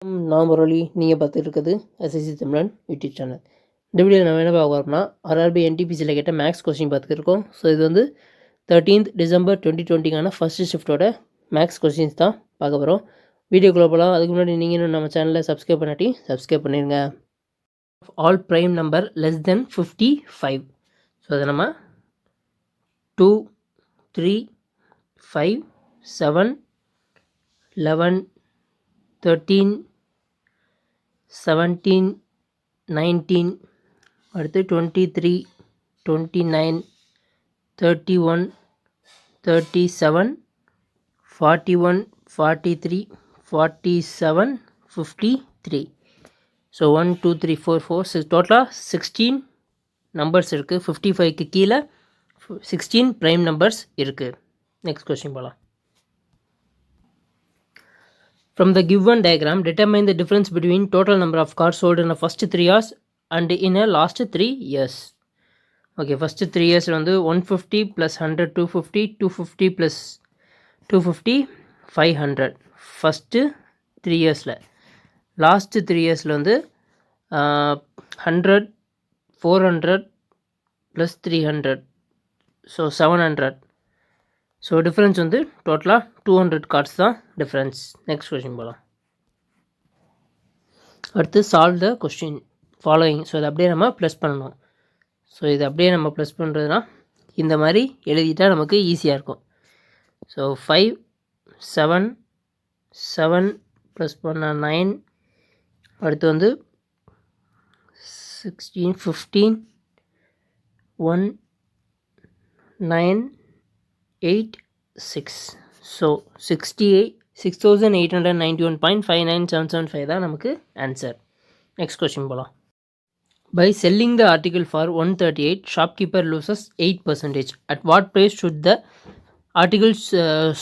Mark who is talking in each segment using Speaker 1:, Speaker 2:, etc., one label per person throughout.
Speaker 1: நான் முரளி, நீங்கள் பார்த்துட்டு இருக்குது எஸ்எஸ்சி தமிழன் யூடியூப் சேனல். இந்த வீடியோவில் நம்ம என்ன பார்க்க போகிறோம்னா ஆர்ஆர்பி என்டிபிசியில் கேட்ட மேக்ஸ் கொஸ்டின் பார்த்துட்டு இருக்கோம். ஸோ இது வந்து 13th December 2020க்கான ஃபஸ்ட்டு ஷிஃப்ட்டோட மேக்ஸ் கொஸ்டின்ஸ் தான் பார்க்க போகிறோம். வீடியோக்குள்ளே போகலாம். அதுக்கு முன்னாடி நீங்கள் இன்னும் நம்ம சேனலில் சப்ஸ்கிரைப் பண்ணாட்டி சப்ஸ்கிரைப் பண்ணிடுங்க. All prime number less than 55. So அதை நம்ம 2, 3, 5, 7, 11, 13, 17, 19, அடுத்து 23, 29, 31, 37, 41, 43, 47, 53. ஸோ 1, 2, 3, 4, 4, 6 டோட்டலாக 16 நம்பர்ஸ் இருக்குது. 55க்கு கீழே 16 ப்ரைம் நம்பர்ஸ் இருக்குது. நெக்ஸ்ட் கொஸ்டின் போகலாம். From the given diagram, determine the difference between total number of cars sold in the first 3 years and in the last 3 years. Okay, first 3 years வந்து 150 plus 100 250, 250 plus 250 500. First 3 yearsல. Last 3 yearsல வந்து 100 400 plus 300. So 700. So difference வந்து டோட்டலாக 200 cards தான் difference. Next question போகலாம். அடுத்து solve the question following. So இதை அப்படியே நம்ம ப்ளஸ் பண்ணணும். ஸோ இதை அப்படியே நம்ம ப்ளஸ் பண்ணுறதுனா இந்த மாதிரி எழுதிட்டால் நமக்கு ஈஸியாக இருக்கும். ஸோ 5, 7, 7 ப்ளஸ் பண்ணால் 9, அடுத்து வந்து 16, 15, 1, 9, 8, 6. ஸோ 6,891.59775 தான் நமக்கு ஆன்சர். நெக்ஸ்ட் கொஸ்டின் போகலாம். By selling the article for 138, shopkeeper loses 8%. At what price should the articles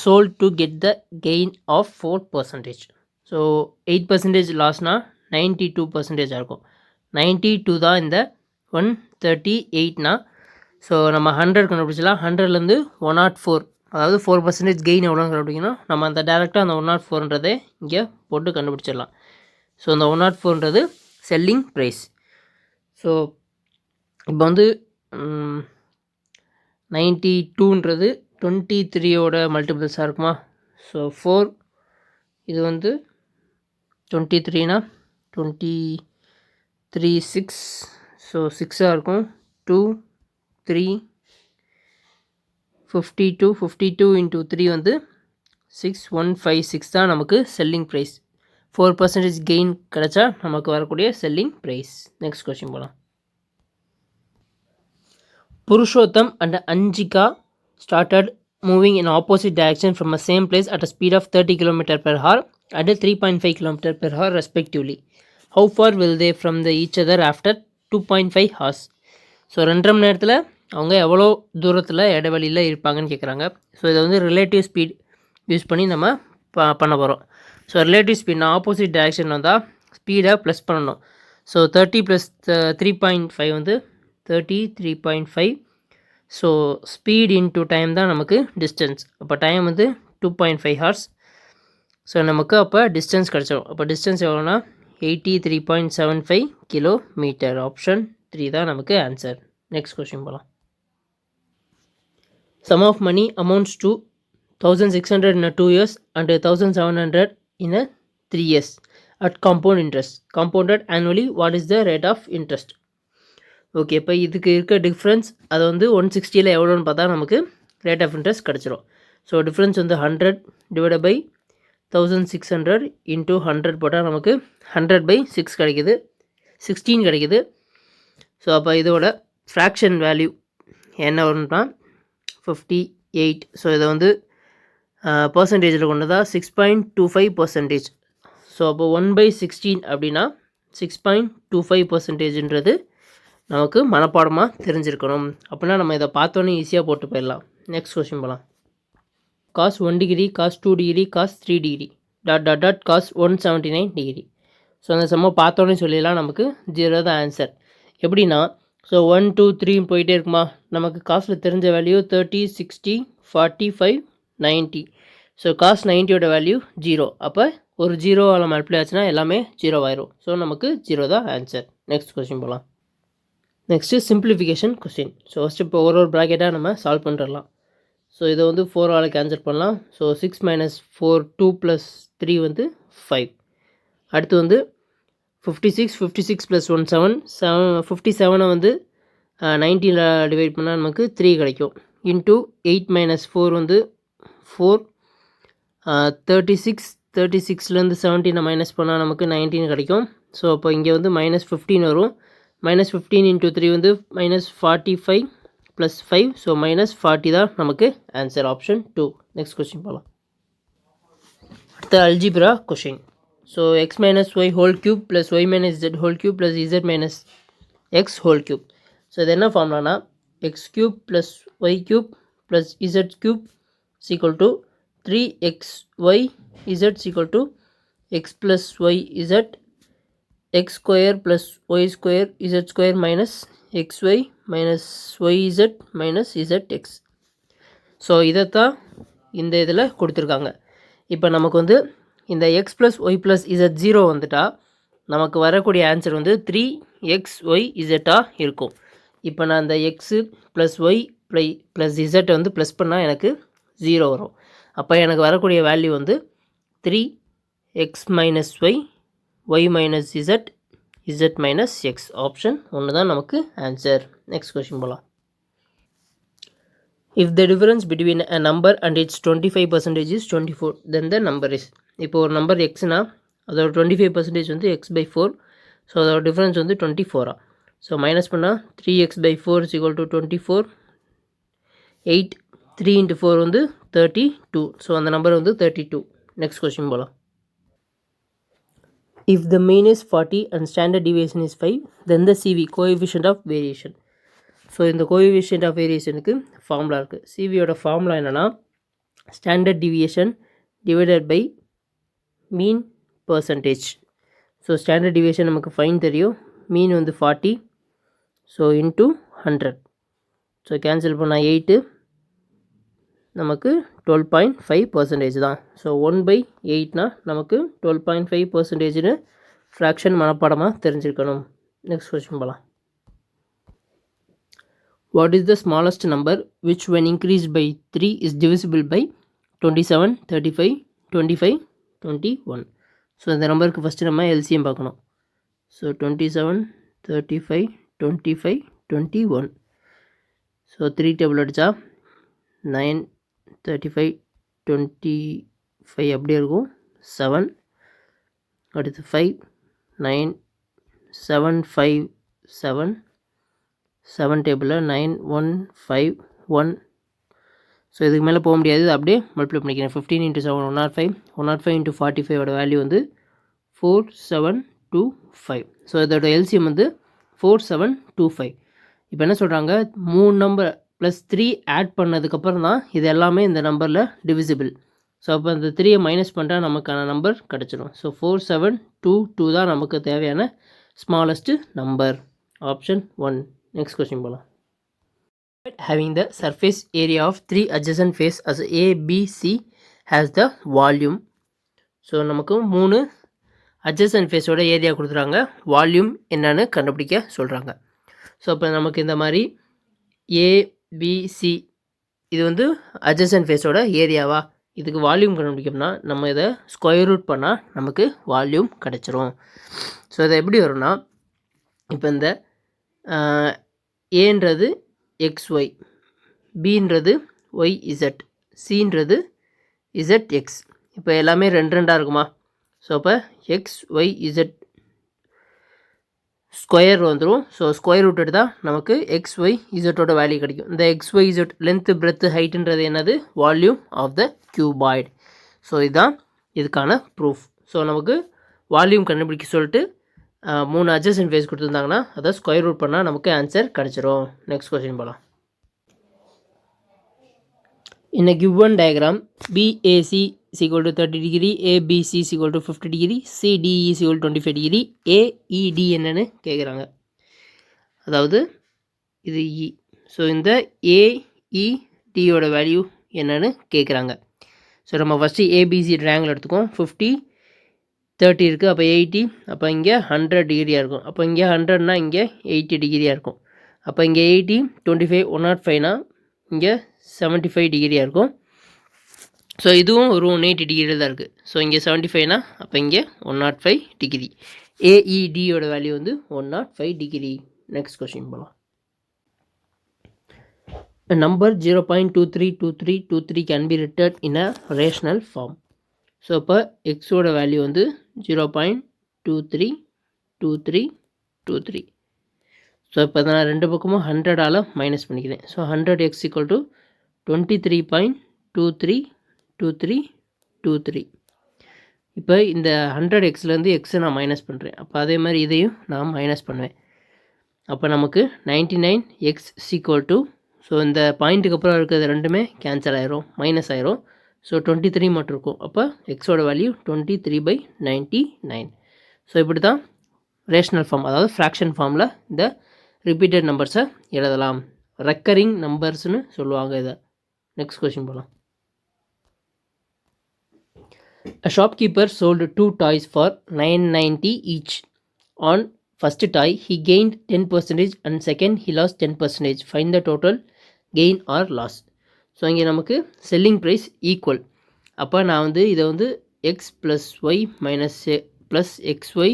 Speaker 1: sold to get the gain of 4%? So 8% லாஸ்னால் 92% இருக்கும். 92 தான் இந்த 138னா. ஸோ நம்ம 100 கண்டுபிடிச்சலாம். 100லேருந்து 104, அதாவது 4% கெயின் எவ்வளோன்னு கண்டுபிடிக்கணும். நம்ம அந்த டேரெக்டாக அந்த 104ன்றதை இங்கே போட்டு கண்டுபிடிச்சிடலாம். ஸோ அந்த 104ன்றது செல்லிங் ப்ரைஸ். ஸோ இப்போ வந்து 92ன்றது 23யோட மல்டிபிள்ஸாக இருக்குமா? ஸோ 4, இது வந்து 23னா 23 6, ஸோ 6ஆக இருக்கும். 2, 3, 52, 52 into 3 வந்து 6156 தான் நமக்கு செல்லிங் ப்ரைஸ். 4% கெயின் கிடச்சா நமக்கு வரக்கூடிய செல்லிங் ப்ரைஸ். நெக்ஸ்ட் கொஸ்டின் போகலாம். Purushottam and Anjika started moving in opposite direction from the same place at a speed of 30 km/h and 3.5 km/h respectively. How far will they from each other after 2.5 hours? So 2.5 மணி நேரத்தில் அவங்க எவ்வளோ தூரத்தில் இடைவெளியில் இருப்பாங்கன்னு கேட்குறாங்க. So இதை வந்து ரிலேட்டிவ் ஸ்பீட் யூஸ் பண்ணி நம்ம பண்ண போகிறோம். ஸோ ரிலேட்டிவ் ஸ்பீட்னா ஆப்போசிட் டைரெக்ஷன் வந்தால் ஸ்பீடை ப்ளஸ் பண்ணணும். ஸோ 30 + 3.5 வந்து 30, 3.5. ஸோ ஸ்பீட் இன்டூ டைம் தான் நமக்கு டிஸ்டன்ஸ். அப்போ டைம் வந்து 2.5 hours. ஸோ நமக்கு அப்போ டிஸ்டன்ஸ் கிடச்சிடும். அப்போ டிஸ்டன்ஸ் எவ்வளோனா 83.75 km. ஆப்ஷன் 3 தான் நமக்கு ஆன்சர். நெக்ஸ்ட் கொஸ்டின் போகலாம். Sum of money amounts to 1,600 in 2 years and 1,700 in 3 years at compound interest. Compounded annually, what is the rate of interest? Okay, இப்போ இதுக்கு இருக்க டிஃப்ரென்ஸ் அதை வந்து 160ல் எவ்வளோன்னு பார்த்தா நமக்கு ரேட் ஆஃப் இன்ட்ரெஸ்ட் கிடச்சிரும். ஸோ டிஃப்ரென்ஸ் வந்து 100 டிவைட் பை 1,600 இன்ட்டு 100 போட்டால் நமக்கு 100/6 கிடைக்குது, 16 கிடைக்குது. ஸோ அப்போ இதோட ஃப்ராக்ஷன் வேல்யூ என்ன வரும்னா 58. ஸோ இதை வந்து பர்சன்டேஜில் கொண்டு தான் 6.25%. ஸோ அப்போ 1/16 அப்படின்னா 6.25%ன்றது நமக்கு மனப்பாடமாக தெரிஞ்சிருக்கணும். அப்படின்னா நம்ம இதை பார்த்தோன்னே ஈஸியாக போட்டு போயிடலாம். நெக்ஸ்ட் கொஸ்டின் போகலாம். cos 1 degree, cos 2 degree, cos 3 degree, ... cos 179 degree. So அந்த சம்மை பார்த்தோன்னே சொல்லிடலாம், நமக்கு 0 தான் ஆன்சர். எப்படின்னா ஸோ 1, 2, 3 போயிட்டே இருக்குமா? நமக்கு காசில் தெரிஞ்ச வேல்யூ 30, 60, 45, 90. ஸோ காஸ் 90யோட வேல்யூ 0. அப்போ ஒரு ஜீரோவால் மல்டிப்ளை ஆச்சுன்னா எல்லாமே ஜீரோ ஆயிரும். ஸோ நமக்கு ஜீரோ தான் ஆன்சர். நெக்ஸ்ட் கொஸ்டின் போகலாம். Next simplification question. So first இப்போ ஒரு ப்ராக்கெட்டாக நம்ம சால்வ் பண்ணிடலாம். ஸோ இதை வந்து 4ஆல் கேன்சல் பண்ணலாம். ஸோ 6 - 4 2 + 3 வந்து 5. அடுத்து வந்து 56 + 1 7 57 வந்து 19 டிவைட் பண்ணால் நமக்கு 3 கிடைக்கும். இன்ட்டு 8 - 4 வந்து 4. 36 36லேருந்து 17 மைனஸ் பண்ணால் நமக்கு 19 கிடைக்கும். ஸோ அப்போ இங்கே வந்து -15 வரும். -15 × 3 வந்து -45 + 5. ஸோ -40 தான் நமக்கு ஆன்சர். ஆப்ஷன் 2. நெக்ஸ்ட் கொஸ்டின் போகலாம். அடுத்த algebra question. So x - y whole cube + y - z whole cube + z - x whole cube. So இது என்ன ஃபார்ம்லானா x³ + y³ + z³ = 3xy z = x + y z x² + y² z² - xy - yz - zx. So இதைத்தான் இந்த இதில் கொடுத்துருக்காங்க. இப்போ நமக்கு வந்து இந்த x + y + z 0 வந்துட்டா நமக்கு வரக்கூடிய ஆன்சர் வந்து 3xyz இருக்கும். இப்போ நான் இந்த x + y + z வந்து ப்ளஸ் பண்ணால் எனக்கு 0 வரும். அப்போ எனக்கு வரக்கூடிய வேல்யூ வந்து 3x - y y - z z - x. Option 1 தான் நமக்கு ஆன்சர். நெக்ஸ்ட் கொஸ்டின் போகலாம். If the difference between a number and its 25% is 24, then the number is. இப்போ ஒரு நம்பர் எக்ஸ்னா அதோட 25% வந்து x/4. ஸோ அதோட டிஃப்ரென்ஸ் வந்து 24. ஸோ மைனஸ் பண்ணால் 3x/4 = 24. 8 3 × 4 வந்து 32. ஸோ அந்த நம்பர் வந்து 32. நெக்ஸ்ட் கொஸ்டின் போகலாம். If the mean is 40 and standard deviation is 5, then the CV, coefficient of variation. So இந்த கோஎஃபிஷியன்ட் ஆஃப் வேரியேஷனுக்கு ஃபார்முலா இருக்குது. சிவியோட ஃபார்முலா என்னென்னா standard deviation divided by mean percentage. So standard deviation நமக்கு fine தெரியும். Mean வந்து 40. So into 100. So cancel பண்ணால் 8 நமக்கு 12.5% தான். ஸோ 1/8னா நமக்கு 12.5%ன்னு ஃப்ராக்ஷன் மனப்பாடமாக தெரிஞ்சிருக்கணும். நெக்ஸ்ட் கொஸ்டின் போகலாம். What is the smallest number which when increased by 3 is divisible by 27, 35, 25, 21? So இந்த நம்பருக்கு ஃபஸ்ட்டு நம்ம எல்சிஎம் பார்க்கணும். ஸோ 27, 35, 25, 21. ஸோ 3 டேபிள் அடித்தா 9, 35, 25 அப்படியே இருக்கும். 7 அடுத்து 5, 9, 7, 5, 7. 7 டேபிளில் 9, 1, 5, 1. ஸோ இதுக்கு மேலே போக முடியாது. அப்படியே மல்டிப்ளை பண்ணிக்கிறேன். 15 × 7 105. 105 × 45 வேல்யூ வந்து 4725. ஸோ இதோட எல்சிஎம் வந்து 4725. இப்போ என்ன சொல்கிறாங்க, 3 நம்பர் ப்ளஸ் 3 ஆட் பண்ணதுக்கப்புறம் தான் இது எல்லாமே இந்த நம்பரில் டிவிசிபிள். ஸோ அப்போ இந்த 3யை மைனஸ் பண்ணிட்டா நமக்கான நம்பர் கிடச்சிடும். ஸோ 4722 தான் நமக்கு தேவையான smallest number. Option 1. Next question போகலாம். Having the surface area of 3 adjacent face as A, B, C has the volume. So நமக்கு 3 adjacent ஃபேஸோட ஏரியா கொடுத்துறாங்க. வால்யூம் என்னன்னு கண்டுபிடிக்க சொல்கிறாங்க. ஸோ அப்போ நமக்கு இந்த மாதிரி ஏபிசி இது வந்து adjacent ஃபேஸோட ஏரியாவா, இதுக்கு வால்யூம் கண்டுபிடிக்கணும்னா நம்ம இதை ஸ்கொயர் ரூட் பண்ணால் நமக்கு வால்யூம் கிடச்சிரும். ஸோ இதை எப்படி வரும்னா, இப்போ இந்த ஏன்றது XY, பின்றது YZ, சின்றது ZX. இப்போ எல்லாமே 2 2 இருக்குமா. ஸோ அப்போ XYZ ஸ்கொயர் வந்துடும். ஸோ ஸ்கொயர் ரூட் எடுத்தால் நமக்கு XYZோட வேல்யூ கிடைக்கும். இந்த XYZ லென்த்து பிரெத்து ஹைட்டுன்றது என்னது, volume of the cuboid. So இதுதான் இதுக்கான ப்ரூஃப். ஸோ நமக்கு வால்யூம் கண்டுபிடிக்க சொல்லிட்டு 3 adjacent ஃபேஸ் கொடுத்துருந்தாங்கன்னா அதை ஸ்கொயர் ரூட் பண்ணால் நமக்கு ஆன்சர் கிடச்சிரும். நெக்ஸ்ட் கொஸ்டின் போகலாம். In a given diagram, BAC is equal to 30 degree, ABC is equal to 50 degree, CDE is equal to 25 degree, AED என்னன்னு கேட்குறாங்க. அதாவது இது E. ஸோ இந்த AEDயோட வேல்யூ என்னன்னு கேட்குறாங்க. ஸோ நம்ம ஃபஸ்ட்டு ABC ட்ரையாங்கிள் எடுத்துக்கோம். 50 30 இருக்குது. அப்போ 80, அப்போ இங்கே 100 டிகிரியாக இருக்கும். அப்போ இங்கே 100னா இங்கே 80 டிகிரியாக இருக்கும். அப்போ இங்கே 80, 25, 105னா இங்கே 75 டிகிரியாக இருக்கும். ஸோ இதுவும் ஒரு 180 டிகிரியில் தான் இருக்குது. ஸோ இங்கே 75னா அப்போ இங்கே 105 டிகிரி. ஏஇடியோட வேல்யூ வந்து 105 டிகிரி. நெக்ஸ்ட் கொஸ்டின் போகலாம். A number 0.232323 can be written in a rational form. So இப்போ எக்ஸோட வேல்யூ வந்து 0.232323. ஸோ இப்போ நான் ரெண்டு பக்கமும் 100ஆல் மைனஸ் பண்ணிக்கிறேன். So 100x = 23.232323. இப்போ இந்த 100xலேருந்து எக்ஸை நான் மைனஸ் பண்ணுறேன். அப்போ அதே மாதிரி இதையும் நான் மைனஸ் பண்ணுவேன். அப்போ நமக்கு 99x = ஸோ இந்த பாயிண்ட்டுக்கு அப்புறம் இருக்கிறது ரெண்டுமே கேன்சல் ஆயிரும், மைனஸ் ஆயிரும். ஸோ 23 மட்டும் இருக்கும். அப்போ எக்ஸோட வேல்யூ 23/99. ஸோ இப்படி தான் ரேஷனல் ஃபார்ம், அதாவது ஃப்ராக்ஷன் ஃபார்மில் இந்த ரிப்பீட்டட் நம்பர்ஸை எழுதலாம். ரெக்கரிங் நம்பர்ஸ்னு சொல்லுவாங்க இதை. நெக்ஸ்ட் கொஸ்டின் போகலாம். A shopkeeper sold 2 toys for 990 each. On first toy, he gained 10% and second, he lost 10%. Find the total gain or loss. So இங்கே நமக்கு செல்லிங் ப்ரைஸ் ஈக்குவல். அப்போ நான் வந்து இதை வந்து x plus y minus plus XY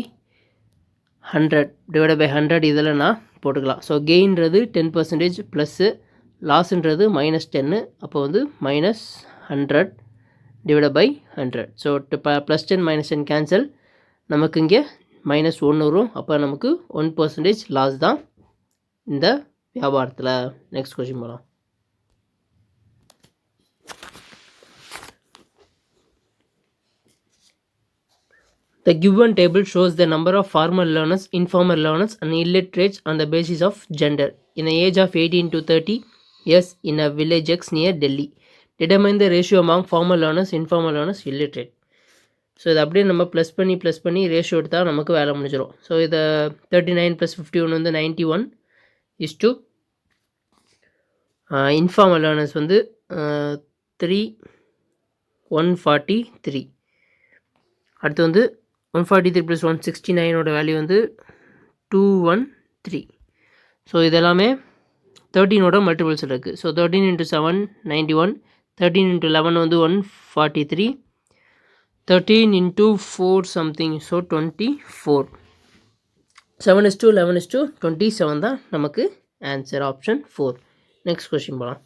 Speaker 1: 100 divide by 100 இதில் நான் போட்டுக்கலாம். ஸோ கெயின்றது 10% ப்ளஸ்ஸு, லாஸுன்றது -10. அப்போ வந்து -100 டிவைட் பை 100. ஸோ +10 -10 கேன்சல், நமக்கு இங்கே -1 வரும். அப்போ நமக்கு 1% லாஸ் தான் இந்த வியாபாரத்தில். நெக்ஸ்ட் கொஸ்டின் போகலாம். The given table shows the number of formal learners, informal learners and illiterates on the basis of gender in the age of 18 to 30 years in a village X near Delhi. Determine the ratio among formal learners, informal learners, illiterate. So இதை அப்படியே நம்ம plus பண்ணி ratio எடுத்தால் நமக்கு வேலை முடிஞ்சிடும். So இதை 39 + 51 வந்து 91 is to இன்ஃபார்மல் லேர்னர்ஸ் வந்து 143. அடுத்து வந்து 143 + 169ஓட வேல்யூ வந்து 213. ஸோ இதெல்லாமே 13ஓட மல்டிபிள்ஸ் இருக்குது. ஸோ 13 × 7 91, 13 × 11 வந்து 143, 13 × 4 something, ஸோ 24. 7:11:27 தான் நமக்கு ஆன்சர், ஆப்ஷன் 4. நெக்ஸ்ட் கொஸ்டின் போகலாம்.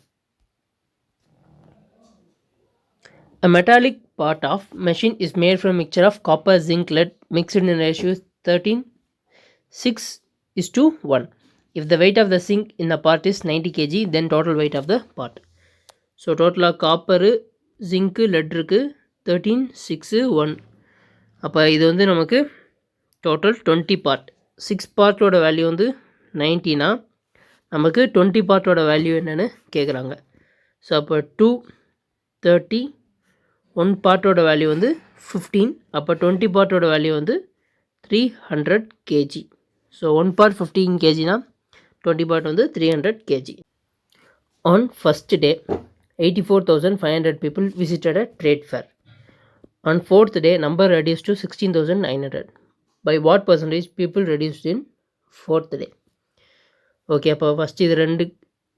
Speaker 1: A metallic part of machine is made from mixture of copper, zinc, lead mixed in ratios 13:6:1. If the weight of the zinc in the part is 90 kg, then total weight of the part. So டோட்டலாக copper, zinc, let இருக்குது 13:6:1. அப்போ இது வந்து நமக்கு total 20 part. 6 பார்ட்டோட value வந்து 90னா நமக்கு 20 பார்ட்டோட value என்னென்னு கேட்குறாங்க. ஸோ அப்போ 230, 1 பார்ட்டோட வேல்யூ வந்து 15. அப்போ 20 பார்ட்டோட வேல்யூ வந்து 300 kg. ஸோ 1 part 15 kgனா 20 part வந்து 300 kg. On first day, 84,500 people visited a trade fair. On fourth day, number reduced to 16,900. By what percentage people reduced in fourth day? Okay, அப்போ first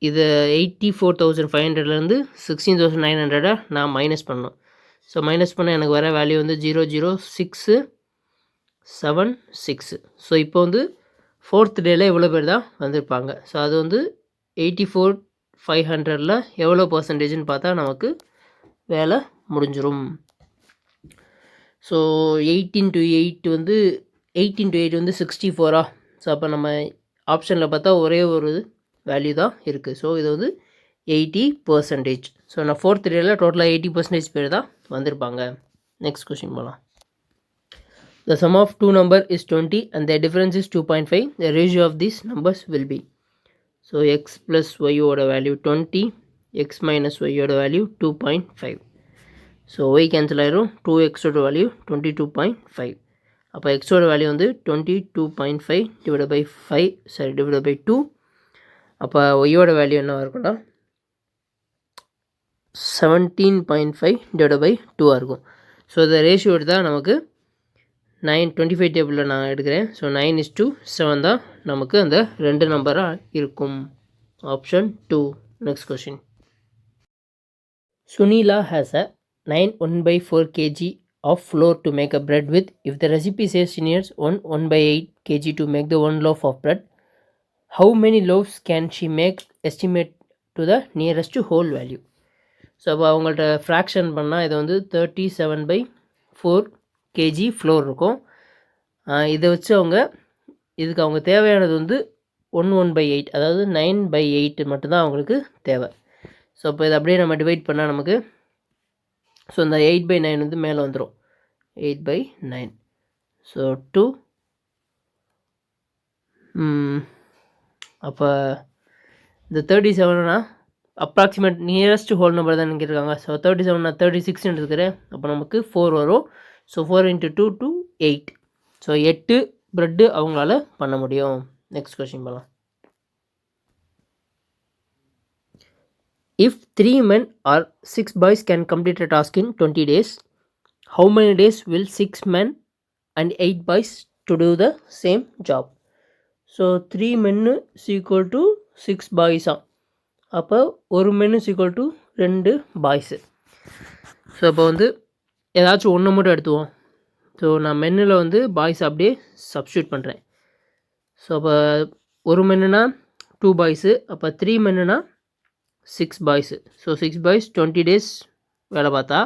Speaker 1: இது 84,500லேருந்து 16,900 நான் minus பண்ணணும். So minus பண்ண எனக்கு வர value வந்து 00676. So இப்போ வந்து ஃபோர்த் டேயில் எவ்வளோ பேர் தான் வந்திருப்பாங்க. ஸோ அது வந்து 84,500ல் எவ்வளோ பர்சன்டேஜ்னு பார்த்தா நமக்கு வேலை முடிஞ்சிடும். ஸோ 8 × 8 வந்து 64. ஸோ அப்போ நம்ம ஆப்ஷனில் பார்த்தா ஒரே ஒரு வேல்யூ தான் இருக்குது. ஸோ இது வந்து 80%. ஸோ நான் ஃபோர்த் டேயில் டோட்டலாக 80% பேர் தான் வந்திருப்பாங்க. நெக்ஸ்ட் கொஸ்டின் போகலாம். The sum of two number is 20 and the difference is 2.5. The ratio of these numbers will be. So x plus y ஓட வேல்யூ 20, x minus y ஓட வேல்யூ 2.5. ஸோ y கேன்சல் ஆயிரும். 2x ஓட value 22.5. அப்போ x ஓட value வந்து 22.5 divide by 2. அப்போ y ஓட value என்ன இருக்கும்னா 17.5 டிவைட் பை 2 இருக்கும். ஸோ இந்த ரேஷியோ எடுத்தால் நமக்கு 25 டேபிளில் நான் எடுக்கிறேன். ஸோ 9:7 தான் நமக்கு அந்த 2 நம்பராக இருக்கும். Option 2. Next question. Sunila has a 1/4 kg of flour to make a bread with. If the recipe says she needs 1/8 kg to make the 1 loaf of bread, how many loaves can she make? Estimate to the nearest whole value. So அப்போ அவங்கள்ட்ட fraction பண்ணால் இது வந்து 37/4 kg floor இருக்கும். இதை வச்சு இதுக்கு அவங்க தேவையானது வந்து 1/8, அதாவது 9/8 மட்டும்தான் அவங்களுக்கு தேவை. ஸோ அப்போ இதை அப்படியே நம்ம டிவைட் பண்ணால் நமக்கு ஸோ இந்த 8/9 வந்து மேலே வந்துடும். 8/9. ஸோ 2. அப்போ இந்த 37னா அப்ராக்சிமேட் நியரஸ்ட் ஹோல் நம்பர் தான் கேட்டிருக்காங்க. ஸோ 37 நான் 36 இருக்கிறேன். அப்போ நமக்கு 4 வரும். ஸோ 4 × 2 = 8. ஸோ 8 ப்ரெட்டு அவங்களால பண்ண முடியும். நெக்ஸ்ட் கொஸ்டின் பண்ணலாம். If 3 men or 6 boys can complete a task in 20 days, how many days will 6 men and 8 boys to do the same job? So 3 men is equal to 6 boys. அப்போ 1 men is equal to 2 boys. So அப்போ வந்து ஏதாச்சும் ஒன்று மட்டும் எடுத்துவோம். So நான் மென்னில் வந்து boys அப்படியே substitute பண்ணுறேன். ஸோ அப்போ 1 மென்னுனா 2 பாய்ஸு, அப்போ 3 மென்னுனா 6 பாய்ஸு. ஸோ 6 பாய்ஸ் 20 days வேலை பார்த்தா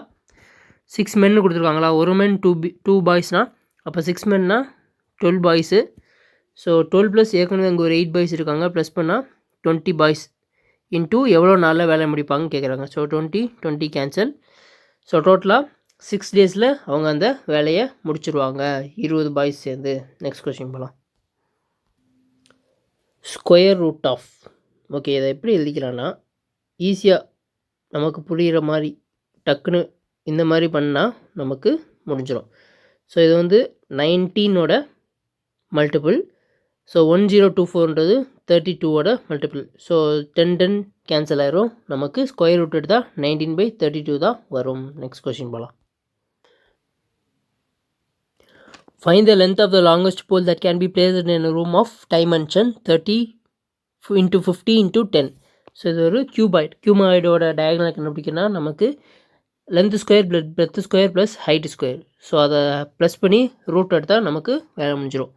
Speaker 1: 6 மென்னு கொடுத்துருக்காங்களா. 1 men 2 பாய்ஸ்னால் அப்போ 6 மென்னா 12 பாய்ஸு. ஸோ 12 ப்ளஸ் ஏற்கனவே அங்கே ஒரு 8 பாய்ஸ் இருக்காங்க, ப்ளஸ் பண்ணால் 20 பாய்ஸ் இன்ட்டு எவ்வளோ நாளில் வேலை முடிப்பாங்கன்னு கேட்குறாங்க. So 20 cancel. ஸோ டோட்டலாக 6 daysல அவங்க அந்த வேலையை முடிச்சுருவாங்க, 20 பாய்ஸ் சேர்ந்து. நெக்ஸ்ட் கொஸ்டின் போகலாம். Square root of. ஓகே, இதை எப்படி எழுதிக்கலான்னா ஈஸியாக நமக்கு புரிகிற மாதிரி டக்குன்னு இந்த மாதிரி பண்ணால் நமக்கு முடிஞ்சிடும். ஸோ இது வந்து 19ஓட மல்டிபிள். ஸோ 1024ன்றது 32ஓட மல்டிபிள். ஸோ 10 கேன்சல் ஆயிரும். நமக்கு ஸ்கொயர் ரூட் எடுத்தால் 19/32 தான் வரும். நெக்ஸ்ட் கொஸ்டின் போகலாம். Find the length of the longest pole that can be placed in a room of dimension 30 × 50 × 10. So இது ஒரு கியூபாய்டோட டயகனல் கண்டுபிடிக்கணும்னா நமக்கு length square breadth square plus height square. So அதை ப்ளஸ் பண்ணி ரூட் எடுத்தால் நமக்கு வேலை முடிஞ்சிடும்.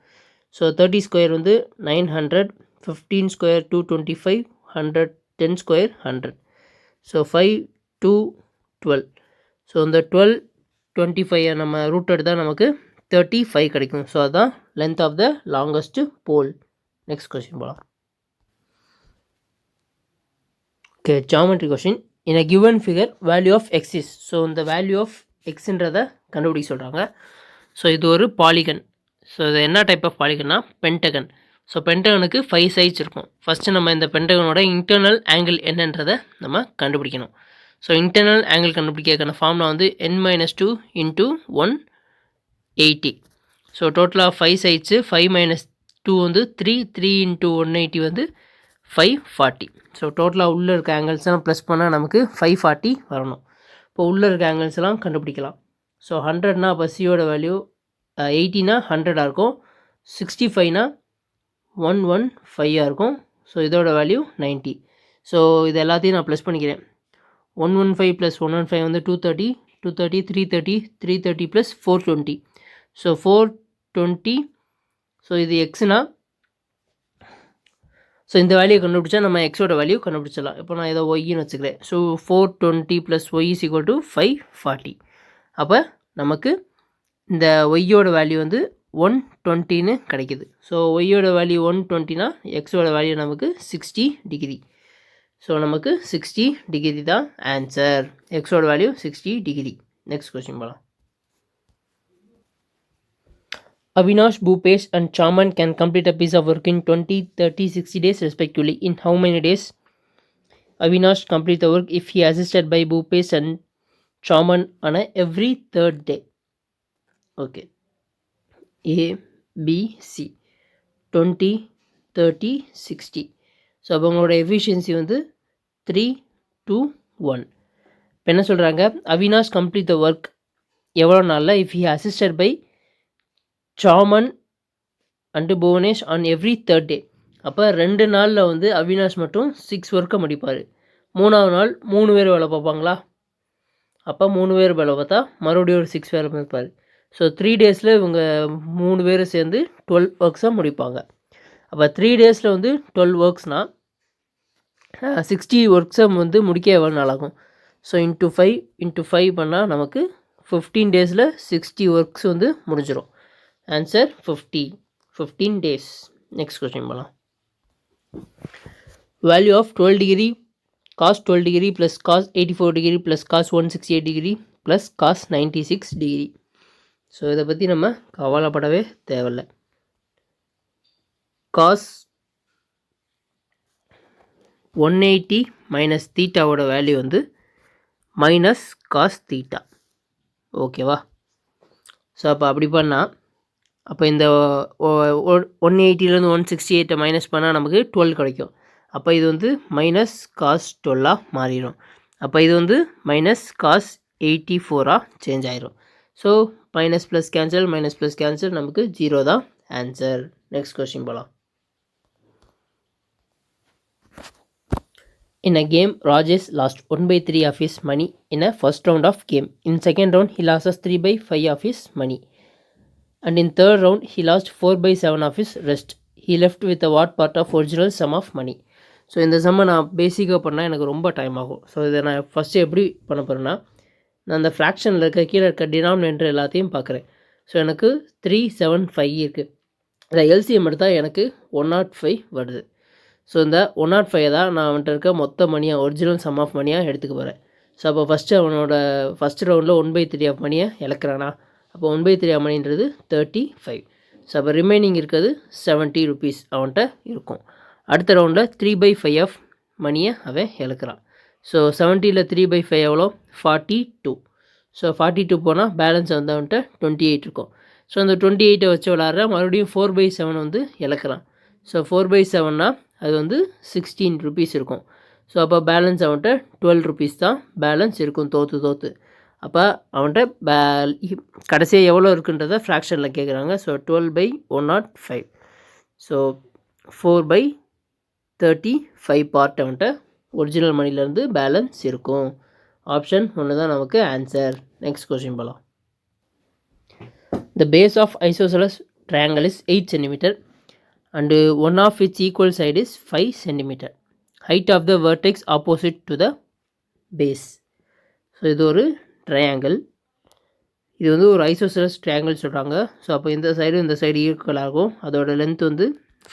Speaker 1: ஸோ 30 ஸ்கொயர் வந்து 900, 15 ஸ்கொயர் 225, 100, 10 ஸ்கொயர் 100. ஸோ 5, 2, 12. ஸோ இந்த 12, 25 நம்ம ரூட் எடுத்தால் நமக்கு 35 கிடைக்கும். ஸோ அதுதான் length of the longest pole. Next question போகலாம். Okay, geometry question. In a given figure value of x is. So இந்த வேல்யூ ஆஃப் எக்ஸுன்றதை கண்டுபிடிக்க சொல்கிறாங்க. ஸோ இது ஒரு பாலிகன். ஸோ இது என்ன டைப் ஆஃப் பாலிகன்னா பென்டகன். ஸோ பென்டகனுக்கு 5 சைட்ஸ் இருக்கும். ஃபஸ்ட்டு நம்ம இந்த பென்டகனோட இன்டர்னல் ஆங்கிள் என்னன்றதை நம்ம கண்டுபிடிக்கணும். ஸோ இன்டர்னல் ஆங்கிள் கண்டுபிடிக்கிறதுக்கான ஃபார்முலா வந்து n-2 × 180. ஸோ டோட்டலாக 5 சைட்ஸு. 5 - 2 வந்து 3 × 180 வந்து 540. ஸோ டோட்டலாக உள்ளே இருக்க ஆங்கிள்ஸ்லாம் ப்ளஸ் பண்ணால் நமக்கு 540 வரணும். இப்போ உள்ளே இருக்க ஆங்கிள்ஸ்லாம் கண்டுபிடிக்கலாம். ஸோ 100னா அப்போ சியோட வேல்யூ 80னா 100ஆக இருக்கும். 65னா 115 இருக்கும். ஸோ இதோட வேல்யூ 90. ஸோ இது எல்லாத்தையும் நான் ப்ளஸ் பண்ணிக்கிறேன். 115 + 115 வந்து 230, 230, 330, 330 + 420. ஸோ 420. ஸோ இது எக்ஸ்னா, ஸோ இந்த வேல்யூ கண்டுபிடிச்சா நம்ம எக்ஸோட வேல்யூ கண்டுபிடிச்சிடலாம். இப்போ நான் இதை ஒய்ன்னு வச்சுக்கிறேன். So 420 + y = 540. அப்போ நமக்கு இந்த ஒய்யோட வேல்யூ வந்து 120ன்னு கிடைக்கிது. ஸோ ஒய்யோட வேல்யூ 120னா எக்ஸோட வேல்யூ நமக்கு 60 டிகிரி. ஸோ நமக்கு 60 டிகிரி தான் ஆன்சர். எக்ஸோட வேல்யூ 60 டிகிரி. நெக்ஸ்ட் கொஸ்டின் போகலாம். Avinash, Bhupesh and Chaman can complete a piece of work in 20, 30, 60 days respectively. In how many days Avinash complete the work if he assisted by Bhupesh and Chaman on every third day? Okay. A, B, C. 20, 30, 60. So அப்போ உங்களோட efficiency வந்து 3, 2, 1. இப்போ என்ன சொல்கிறாங்க, Avinash complete the work எவ்வளோ நாளில் if he assisted by Saman and Bhuvanesh on every third day. அப்போ 2 நாளில் வந்து அவினாஷ் மட்டும் 6 ஒர்க்கை முடிப்பார். 3ஆவது நாள் 3 பேர் வேலை பார்ப்பாங்களா? அப்போ 3 பேர் வேலை பார்த்தா மறுபடியும் ஒரு 6 வேலை பார்ப்பார். ஸோ 3 டேஸில் இவங்க 3 பேரும் சேர்ந்து 12 ஒர்க்ஸாக முடிப்பாங்க. அப்போ 3 டேஸில் வந்து 12 ஒர்க்ஸ்னால் 60 ஒர்க்ஸை வந்து முடிக்க எவ்வளோ நாள் ஆகும்? ஸோ இன்ட்டு 5 பண்ணால் நமக்கு 15 டேஸில் 60 ஒர்க்ஸ் வந்து முடிஞ்சிடும். Answer 15 days. நெக்ஸ்ட் கொஸ்டின் போகலாம். Value of 12 degree cos 12 degree plus cos 84 degree plus cos 168 degree plus cos 96 degree. So இதை பற்றி நம்ம கவலைப்படவே தேவையில்லை. cos 180 மைனஸ் தீட்டாவோட வேல்யூ வந்து மைனஸ் காஸ் தீட்டா. ஓகேவா? ஸோ அப்போ அப்படி பண்ணால் அப்போ இந்த 180லேருந்து 168 மைனஸ் பண்ணால் நமக்கு 12 கிடைக்கும். அப்போ இது வந்து மைனஸ் காஸ் 12ஆக மாறிடும். அப்போ இது வந்து மைனஸ் காஸ் 84ஆக சேஞ்ச் ஆயிரும். ஸோ மைனஸ் ப்ளஸ் கேன்சல் நமக்கு 0 தான் ஆன்சர். நெக்ஸ்ட் கொஸ்டின் போகலாம். In a game, Rajesh lost 1/3 of his money in a first round of game. In second round, he loses 3/5 of his money. And in third round, he lost 4/7 of his rest. He left with a what part of original sum of money? So இந்த சம்மை நான் பேசிக்காக பண்ணால் எனக்கு ரொம்ப time ஆகும். So இதை நான் first எப்படி பண்ண போகிறேன்னா, நான் அந்த ஃப்ராக்ஷனில் இருக்க கீழே இருக்க டினாமினேட்டர் எல்லாத்தையும் பார்க்குறேன். ஸோ எனக்கு 375 இருக்குது. அதை எல்சிஎம் எடுத்தால் எனக்கு 105 வருது. ஸோ இந்த 105 தான் நான் அவன்கிட்ட இருக்க மொத்த மணியாக ஒரிஜினல் சம் ஆஃப் மணியாக எடுத்துக்க போகிறேன். ஸோ அப்போ ஃபஸ்ட்டு அவனோட ஃபஸ்ட் ரவுண்டில் 1/3 ஆஃப் மணியை இழக்கிறானா? அப்போ 1/3 ஆஃப் மணின்றது 35. ஸோ அப்போ ரிமைனிங் இருக்கிறது 70 rupees அவன்கிட்ட இருக்கும். அடுத்த ரவுண்டில் 3/5 ஆஃப் மணியை அவன் இழக்கிறான். ஸோ 70ல் 3/5 எவ்வளோ? 42. ஸோ 42 போனால் பேலன்ஸ் வந்து அவன்கிட்ட 28 இருக்கும். ஸோ அந்த 28 வச்சு விளாட்ற மறுபடியும் 4/7 வந்து இழக்கிறான். ஸோ 4/7னா அது வந்து 16 rupees இருக்கும். ஸோ அப்போ பேலன்ஸ் அவன்கிட்ட 12 rupees தான் பேலன்ஸ் இருக்கும் தோற்று. அப்போ அவன்கிட்ட கடைசியாக எவ்வளோ இருக்குன்றதை ஃப்ராக்ஷனில் கேட்குறாங்க. ஸோ 12/105. ஸோ 4/35 பார்ட் அவன்கிட்ட ஒரிஜினல் மணிலேருந்து பேலன்ஸ் இருக்கும். ஆப்ஷன் 1 தான் நமக்கு ஆன்சர். நெக்ஸ்ட் கொஸ்டின் போகலாம். The base of isosceles triangle is 8 cm and one of its equal side is 5 cm. Height of the vertex opposite to the base. So இது ஒரு triangle. இது வந்து ஒரு ஐசோசெலஸ் ட்ரையாங்கிள் சொல்கிறாங்க. So அப்போ இந்த side equal ஆகும். அதோட லென்த் வந்து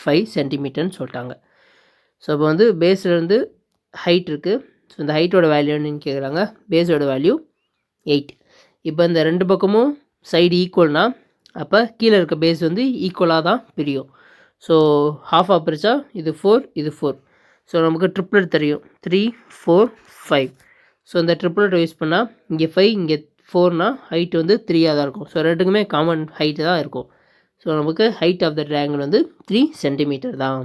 Speaker 1: 5 சென்டிமீட்டர்னு சொல்லிட்டாங்க. ஸோ அப்போ வந்து பேஸ்லேருந்து ஹைட் இருக்குது. ஸோ இந்த ஹைட்டோட வேல்யூ என்னன்னு கேட்குறாங்க. பேஸோட வேல்யூ 8. இப்போ இந்த ரெண்டு பக்கமும் சைடு ஈக்குவல்னா அப்போ கீழே இருக்க பேஸ் வந்து ஈக்குவலாக தான் பிரியும். ஸோ ஹாஃப் பிரித்தா இது 4 இது 4. ஸோ நமக்கு ட்ரிப்ளெட் தெரியும் 3 4 5. ஸோ இந்த ட்ரிப்ளெட் யூஸ் பண்ணால் இங்கே 5 இங்கே 4னா ஹைட் வந்து 3ஆக தான் இருக்கும். ஸோ ரெண்டுக்குமே காமன் ஹைட்டு தான் இருக்கும். ஸோ நமக்கு ஹைட் ஆஃப் த ட்ரையாங்கிள் வந்து 3 சென்டிமீட்டர் தான்.